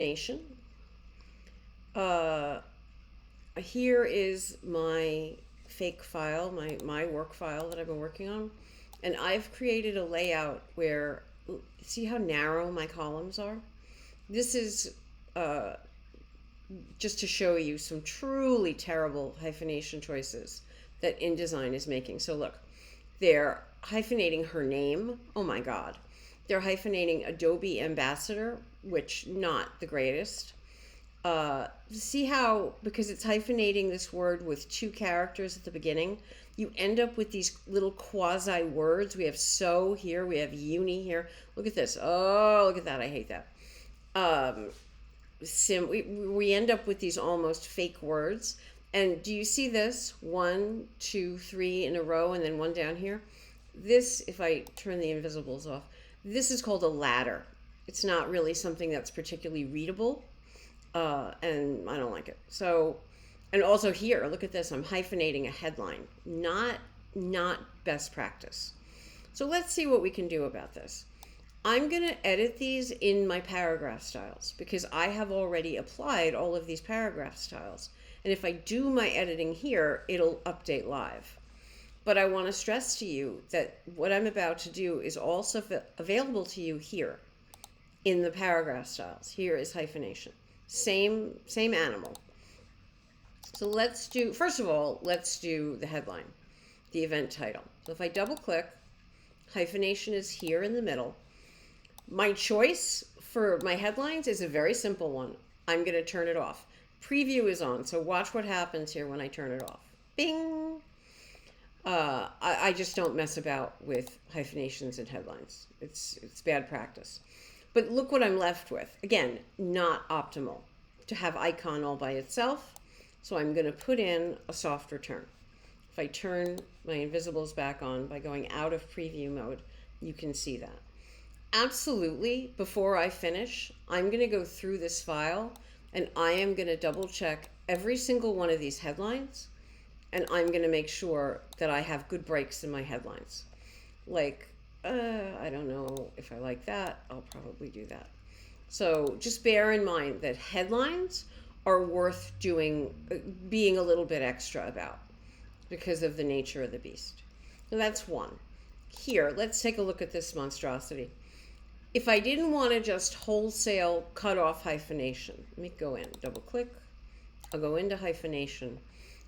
Nation. Uh, Here is my fake file, my work file that I've been working on. And I've created a layout where, see how narrow my columns are? This is uh, just to show you some truly terrible hyphenation choices that InDesign is making. So look, they're hyphenating her name. Oh my God. They're hyphenating Adobe Ambassador, which not the greatest. See how, because it's hyphenating this word with two characters at the beginning, you end up with these little quasi words. We have so here, we have uni here. Look at this. Oh, look at that. I hate that. Um, we end up with these almost fake words. And do you see this? 1, 2, 3 in a row, and then one down here. This, if I turn the invisibles off, this is called a ladder. It's not really something that's particularly readable. And I don't like it. So, and also here, look at this. I'm hyphenating a headline. Not best practice. So let's see what we can do about this. I'm going to edit these in my paragraph styles because I have already applied all of these paragraph styles. And if I do my editing here, it'll update live. But I want to stress to you that what I'm about to do is also available to you here in the paragraph styles. Here is hyphenation. Same animal. So let's do, first of all, let's do the headline, the event title. So if I double click, hyphenation is here in the middle. My choice for my headlines is a very simple one. I'm going to turn it off. Preview is on, so watch what happens here when I turn it off. Bing! I just don't mess about with hyphenations and headlines. It's bad practice. But look what I'm left with. Again, not optimal to have icon all by itself. So I'm going to put in a soft return. If I turn my invisibles back on by going out of preview mode, you can see that. Absolutely, before I finish, I'm going to go through this file and I am going to double check every single one of these headlines. And I'm going to make sure that I have good breaks in my headlines. Like, I don't know if I like that. I'll probably do that. So just bear in mind that headlines are worth doing, being a little bit extra about because of the nature of the beast. So that's one. Here, let's take a look at this monstrosity. If I didn't want to just wholesale cut off hyphenation, let me go in, double click. I'll go into hyphenation.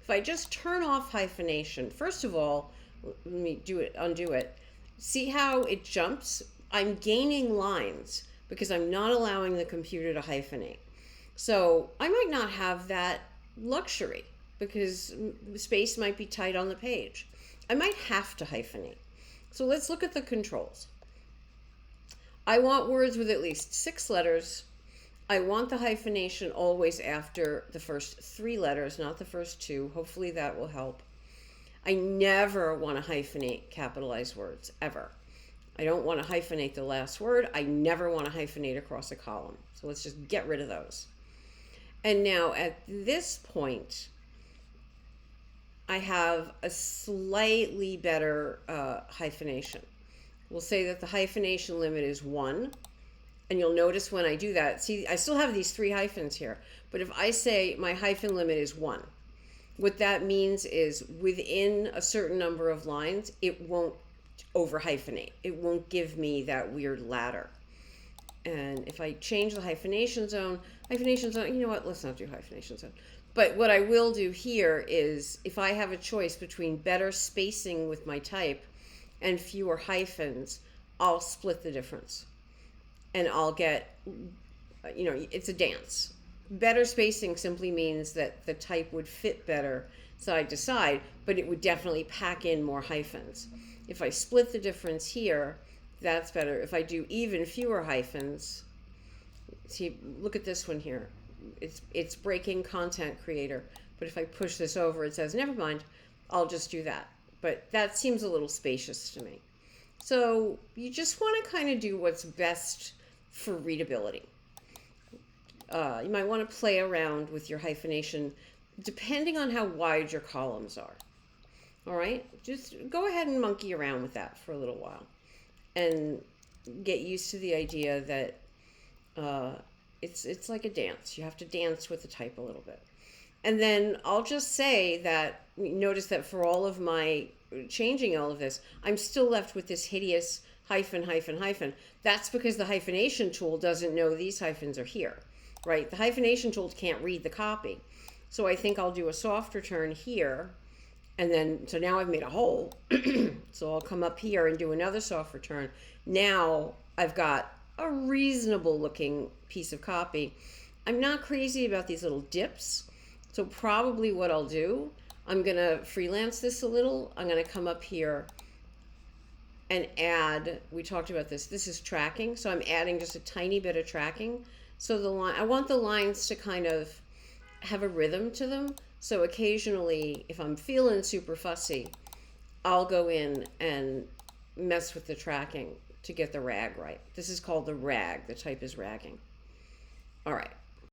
If I just turn off hyphenation, first of all, let me undo it. See how it jumps? I'm gaining lines because I'm not allowing the computer to hyphenate. So I might not have that luxury because space might be tight on the page. I might have to hyphenate. So let's look at the controls. I want words with at least 6 letters. I want the hyphenation always after the first 3 letters, not the first 2. Hopefully that will help. I never want to hyphenate capitalized words, ever. I don't want to hyphenate the last word. I never want to hyphenate across a column. So let's just get rid of those. And now at this point, I have a slightly better hyphenation. We'll say that the hyphenation limit is 1. And you'll notice when I do that, see, I still have these 3 hyphens here. But if I say my hyphen limit is 1, what that means is within a certain number of lines, it won't over hyphenate. It won't give me that weird ladder. And if I change the hyphenation zone, you know what, let's not do hyphenation zone. But what I will do here is if I have a choice between better spacing with my type and fewer hyphens, I'll split the difference. And I'll get, you know, it's a dance. Better spacing simply means that the type would fit better side to side, but it would definitely pack in more hyphens. If I split the difference here, that's better. If I do even fewer hyphens, see, look at this one here. It's breaking content creator. But if I push this over, it says, never mind, I'll just do that. But that seems a little spacious to me. So you just want to kind of do what's best for readability. You might want to play around with your hyphenation depending on how wide your columns are. All right, just go ahead and monkey around with that for a little while and get used to the idea that It's like a dance. You have to dance with the type a little bit. And then I'll just say that, notice that for all of my changing all of this, I'm still left with this hideous hyphen, hyphen, hyphen. That's because the hyphenation tool doesn't know these hyphens are here, right? The hyphenation tool can't read the copy. So I think I'll do a soft return here. And then, so now I've made a hole. So I'll come up here and do another soft return. Now I've got a reasonable looking piece of copy. I'm not crazy about these little dips. So probably what I'll do, I'm going to freelance this a little. I'm going to come up here and add, we talked about this. This is tracking. So I'm adding just a tiny bit of tracking. So the line, I want the lines to kind of have a rhythm to them. So occasionally, if I'm feeling super fussy, I'll go in and mess with the tracking to get the rag right. This is called the rag. The type is ragging. All right.